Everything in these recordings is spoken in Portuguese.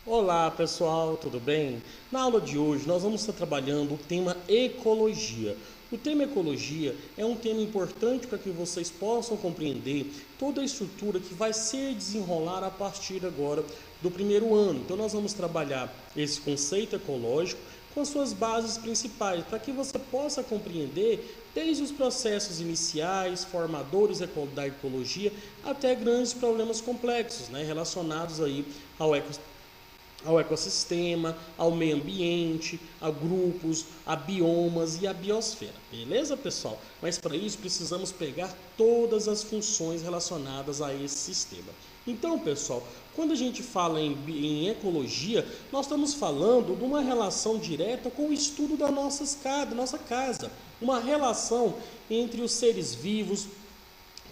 Olá pessoal, tudo bem? Na aula de hoje nós vamos estar trabalhando o tema ecologia. O tema ecologia é um tema importante para que vocês possam compreender toda a estrutura que vai ser desenrolar a partir agora do primeiro ano. Então nós vamos trabalhar esse conceito ecológico com as suas bases principais, para que você possa compreender desde os processos iniciais, formadores da ecologia, até grandes problemas complexos, relacionados aí ao ecossistema, ao meio ambiente, a grupos, a biomas e a biosfera. Beleza, pessoal? Mas para isso precisamos pegar todas as funções relacionadas a esse sistema. Então, pessoal, quando a gente fala em ecologia, nós estamos falando de uma relação direta com o estudo da nossa casa. Uma relação entre os seres vivos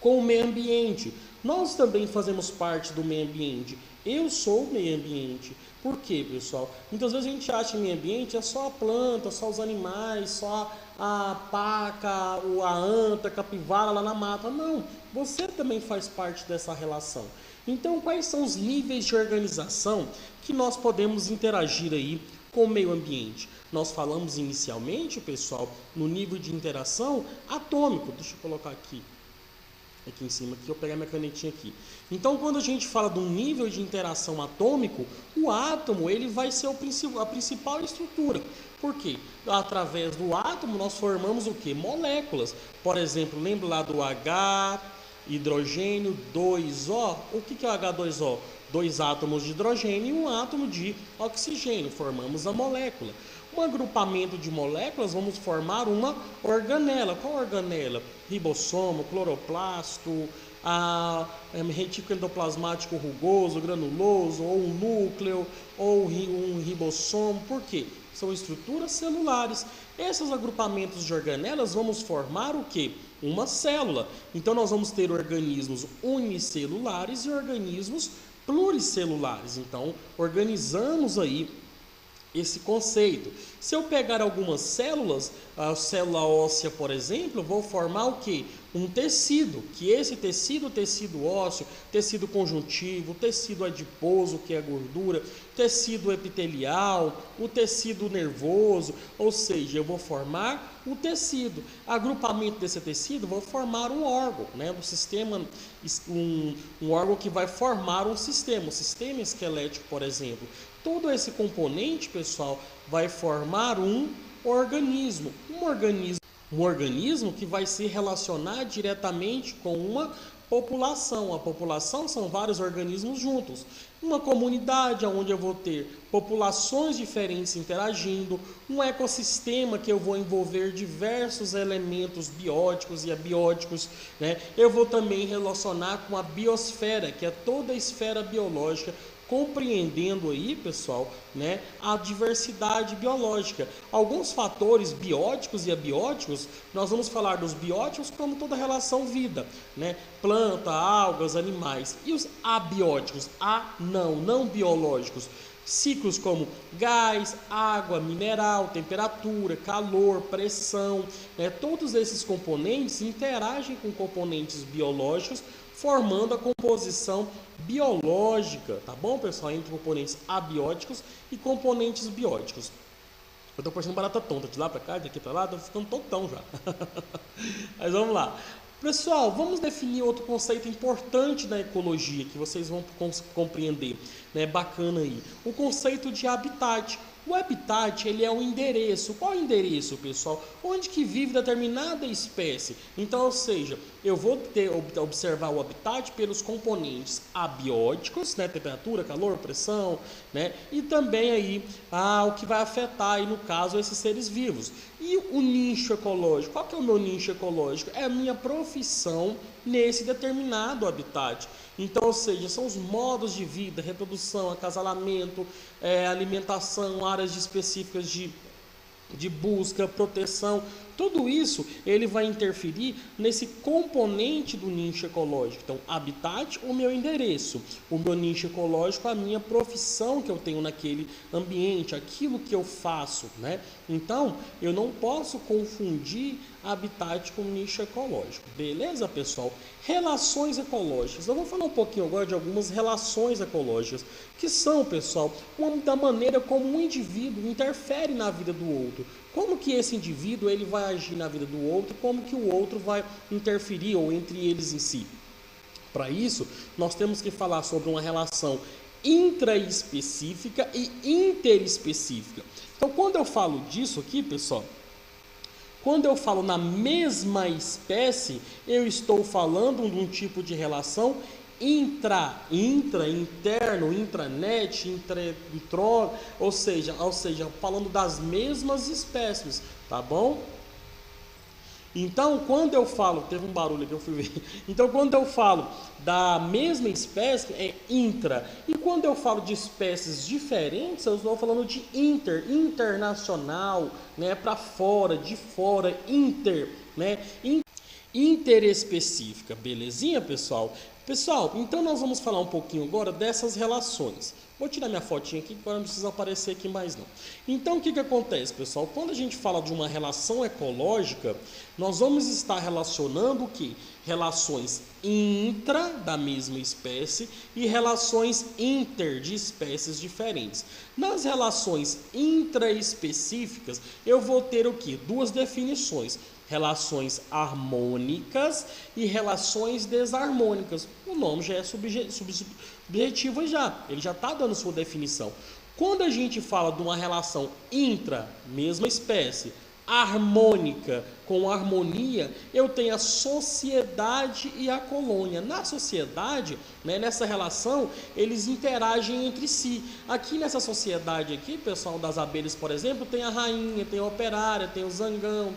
com o meio ambiente. Nós também fazemos parte do meio ambiente. Eu sou o meio ambiente. Por quê, pessoal? Muitas vezes a gente acha que meio ambiente é só a planta, só os animais, só a paca, a anta, a capivara lá na mata. Não, você também faz parte dessa relação. Então, quais são os níveis de organização que nós podemos interagir aí com o meio ambiente? Nós falamos inicialmente, pessoal, no nível de interação atômico. Deixa eu colocar aqui em cima, aqui, eu pegar minha canetinha aqui. Então, quando a gente fala de um nível de interação atômico, o átomo ele vai ser a principal estrutura. Por quê? Através do átomo nós formamos o quê? Moléculas. Por exemplo, lembra lá do H, hidrogênio, 2O. O que é o H2O? 2 átomos de hidrogênio e um átomo de oxigênio. Formamos a molécula. Um agrupamento de moléculas, vamos formar uma organela. Qual organela? Ribossomo, cloroplasto, retículo endoplasmático rugoso, granuloso, ou um núcleo, ou um ribossomo. Por quê? São estruturas celulares. Esses agrupamentos de organelas vamos formar o quê? Uma célula. Então nós vamos ter organismos unicelulares e organismos pluricelulares. Então organizamos aí esse conceito. Se eu pegar algumas células, a célula óssea, por exemplo, eu vou formar o quê? Um tecido, que esse tecido, tecido ósseo, tecido conjuntivo, tecido adiposo, que é a gordura, tecido epitelial, o tecido nervoso, ou seja, eu vou formar o tecido. Agrupamento desse tecido, vou formar um órgão, um sistema, um órgão que vai formar um sistema esquelético, por exemplo. Todo esse componente, pessoal, vai formar um organismo. Um organismo que vai se relacionar diretamente com uma população. A população são vários organismos juntos. Uma comunidade onde eu vou ter populações diferentes interagindo, um ecossistema que eu vou envolver diversos elementos bióticos e abióticos, Eu vou também relacionar com a biosfera, que é toda a esfera biológica, compreendendo aí, pessoal, a diversidade biológica. Alguns fatores bióticos e abióticos, nós vamos falar dos bióticos como toda relação vida, planta, algas, animais. E os abióticos, não biológicos, ciclos como gás, água, mineral, temperatura, calor, pressão, todos esses componentes interagem com componentes biológicos, formando a composição biológica, tá bom, pessoal? Entre componentes abióticos e componentes bióticos. Eu tô parecendo barata tonta, de lá para cá, de aqui para lá, tô ficando tontão já. Mas vamos lá. Pessoal, vamos definir outro conceito importante da ecologia, que vocês vão compreender, bacana aí. O conceito de habitat. O habitat, ele é o endereço. Qual é o endereço, pessoal? Onde que vive determinada espécie. Então, ou seja, eu vou observar o habitat pelos componentes abióticos, temperatura, calor, pressão, e também aí o que vai afetar aí, no caso, esses seres vivos. E o nicho ecológico? Qual que é o meu nicho ecológico? É a minha profissão nesse determinado habitat. Então, ou seja, são os modos de vida, reprodução, acasalamento, alimentação, áreas específicas de busca, proteção, Tudo isso ele vai interferir nesse componente do nicho ecológico. Então, habitat, o meu endereço, o meu nicho ecológico, a minha profissão que eu tenho naquele ambiente, aquilo que eu faço, né? Então, eu não posso confundir habitat com nicho ecológico. Beleza, pessoal? Relações ecológicas. Eu vou falar um pouquinho agora de algumas relações ecológicas, que são, pessoal, da maneira como um indivíduo interfere na vida do outro. Como que esse indivíduo ele vai agir na vida do outro, como que o outro vai interferir ou entre eles em si. Para isso, nós temos que falar sobre uma relação intraespecífica e interespecífica. Então, quando eu falo disso aqui, pessoal, quando eu falo na mesma espécie, eu estou falando de um tipo de relação interno, intranet, intró, ou seja, falando das mesmas espécies, tá bom? Então, quando eu falo, teve um barulho aqui, eu fui ver. Então, quando eu falo da mesma espécie, é intra. E quando eu falo de espécies diferentes, eu estou falando de internacional, né? Para fora, de fora, né? Interespecífica, belezinha, pessoal? Pessoal, então nós vamos falar um pouquinho agora dessas relações. Vou tirar minha fotinha aqui, agora não precisa aparecer aqui mais não. Então, o que acontece, pessoal? Quando a gente fala de uma relação ecológica, nós vamos estar relacionando o quê? Relações intra da mesma espécie e relações inter de espécies diferentes. Nas relações intraespecíficas, eu vou ter o quê? Duas definições. Relações harmônicas e relações desarmônicas. O nome já é subjetivo já, ele já está dando sua definição. Quando a gente fala de uma relação intra, mesma espécie, harmônica com harmonia, eu tenho a sociedade e a colônia. Na sociedade, né, nessa relação, eles interagem entre si. Aqui nessa sociedade aqui, pessoal das abelhas, por exemplo, tem a rainha, tem a operária, tem o zangão,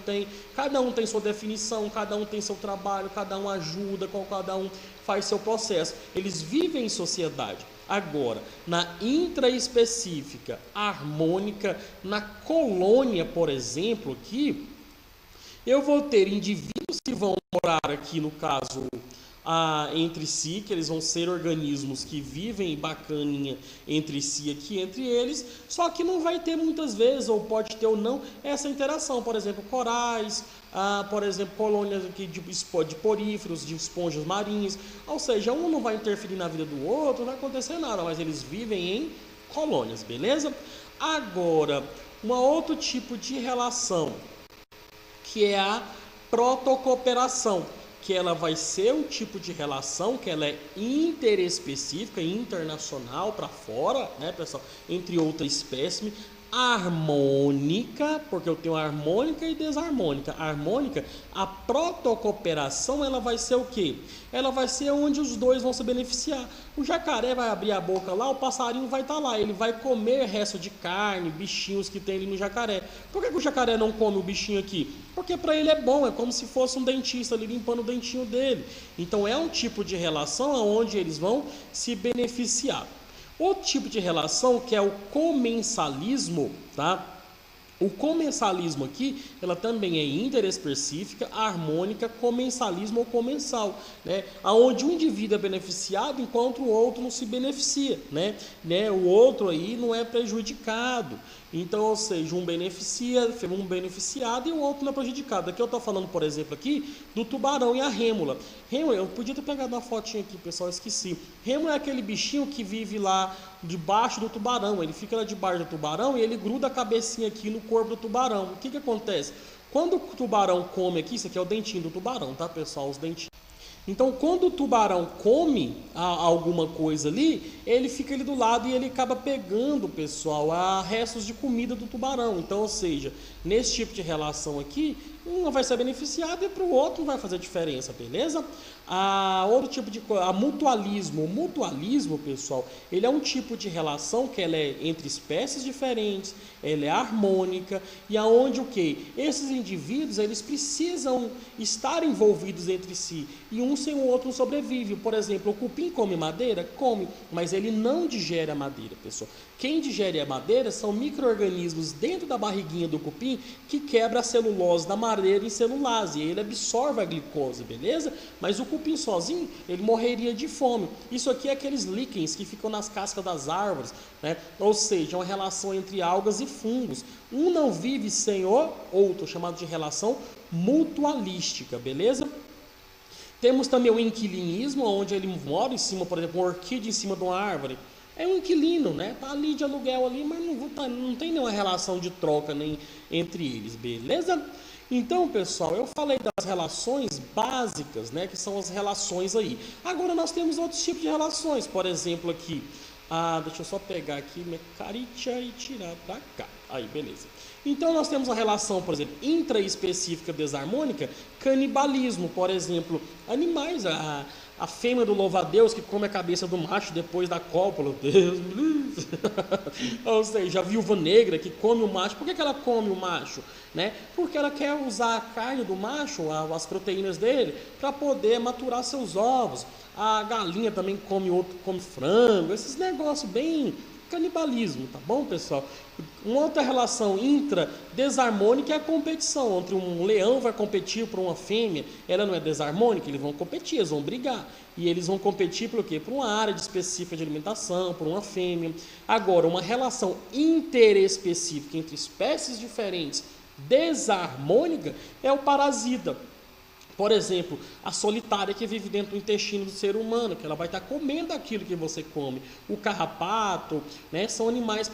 cada um tem sua definição, cada um tem seu trabalho, cada um ajuda, cada um faz seu processo. Eles vivem em sociedade. Agora, na intraespecífica, harmônica, na colônia, por exemplo, aqui, eu vou ter indivíduos que vão morar aqui, no caso, entre si, que eles vão ser organismos que vivem bacaninha entre si aqui, entre eles, só que não vai ter muitas vezes, ou pode ter ou não, essa interação. Por exemplo, corais, por exemplo, colônias aqui de poríferos, de esponjas marinhas, ou seja, um não vai interferir na vida do outro, não vai acontecer nada, mas eles vivem em colônias, beleza? Agora, um outro tipo de relação, que é a protocooperação, que ela vai ser um tipo de relação que ela é interespecífica, internacional para fora, né, pessoal, entre outras espécies, harmônica, porque eu tenho harmônica e desarmônica. A harmônica, a protocooperação, ela vai ser o quê? Ela vai ser onde os dois vão se beneficiar. O jacaré vai abrir a boca lá, o passarinho vai estar lá, ele vai comer resto de carne, bichinhos que tem ali no jacaré. Por que o jacaré não come o bichinho aqui? Porque para ele é bom, é como se fosse um dentista ali limpando o dentinho dele. Então é um tipo de relação onde eles vão se beneficiar. Outro tipo de relação que é o comensalismo, tá? O comensalismo aqui, ela também é interespecífica, harmônica, comensalismo ou comensal, né? Onde um indivíduo é beneficiado enquanto o outro não se beneficia, né? O outro aí não é prejudicado. Então, ou seja, um beneficiado e o outro não é prejudicado. Aqui eu estou falando, por exemplo, aqui do tubarão e a rêmula. Rêmula, eu podia ter pegado uma fotinha aqui, pessoal, esqueci. Rêmula é aquele bichinho que vive lá debaixo do tubarão. Ele fica lá debaixo do tubarão e ele gruda a cabecinha aqui no corpo do tubarão. O que acontece? Quando o tubarão come aqui, isso aqui é o dentinho do tubarão, tá, pessoal? Os dentinhos. Então, quando o tubarão come alguma coisa ali, ele fica ali do lado e ele acaba pegando, pessoal, restos de comida do tubarão. Então, ou seja, nesse tipo de relação aqui, um vai ser beneficiado e para o outro não vai fazer diferença, beleza? Outro tipo de coisa, mutualismo. O mutualismo, pessoal, ele é um tipo de relação que ela é entre espécies diferentes, ela é harmônica e aonde o quê? Esses indivíduos, eles precisam estar envolvidos entre si e um sem o outro não sobrevive. Por exemplo, o cupim come madeira? Come, mas ele não digere a madeira, pessoal. Quem digere a madeira são micro-organismos dentro da barriguinha do cupim que quebra a celulose da madeira pararia em celulase, e ele absorve a glicose, beleza? Mas o cupim sozinho, ele morreria de fome. Isso aqui é aqueles líquens que ficam nas cascas das árvores, né? Ou seja, é uma relação entre algas e fungos. Um não vive sem o outro, chamado de relação mutualística, beleza? Temos também o inquilinismo, onde ele mora em cima, por exemplo, uma orquídea em cima de uma árvore. É um inquilino, né? Tá ali de aluguel ali, mas não tem nenhuma relação de troca nem entre eles, beleza? Então, pessoal, eu falei das relações básicas, né? Que são as relações aí. Agora nós temos outros tipos de relações. Por exemplo, aqui, deixa eu só pegar aqui minha caritia e tirar pra cá. Aí, beleza. Então nós temos a relação, por exemplo, intraespecífica desarmônica, canibalismo, por exemplo, animais, a fêmea do louva-a-Deus que come a cabeça do macho depois da cópula, Deus me livre. Ou seja, a viúva negra que come o macho. Por que ela come o macho? Né? Porque ela quer usar a carne do macho, as proteínas dele, para poder maturar seus ovos. A galinha também come frango, esses negócios bem canibalismo, tá bom, pessoal? Uma outra relação intra-desarmônica é a competição. Entre um leão vai competir por uma fêmea, ela não é desarmônica, eles vão competir, eles vão brigar. E eles vão competir por quê? Por uma área específica de alimentação, por uma fêmea. Agora, uma relação interespecífica entre espécies diferentes, desarmônica, é o parasita. Por exemplo, a solitária que vive dentro do intestino do ser humano, que ela vai estar comendo aquilo que você come. O carrapato, né, são animais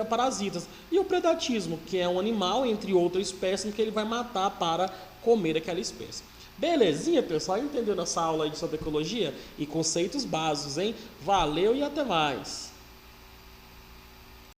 parasitas. E o predatismo, que é um animal, entre outras espécies, que ele vai matar para comer aquela espécie. Belezinha, pessoal? Entendeu nessa aula aí de sobre ecologia? E conceitos básicos, hein? Valeu e até mais!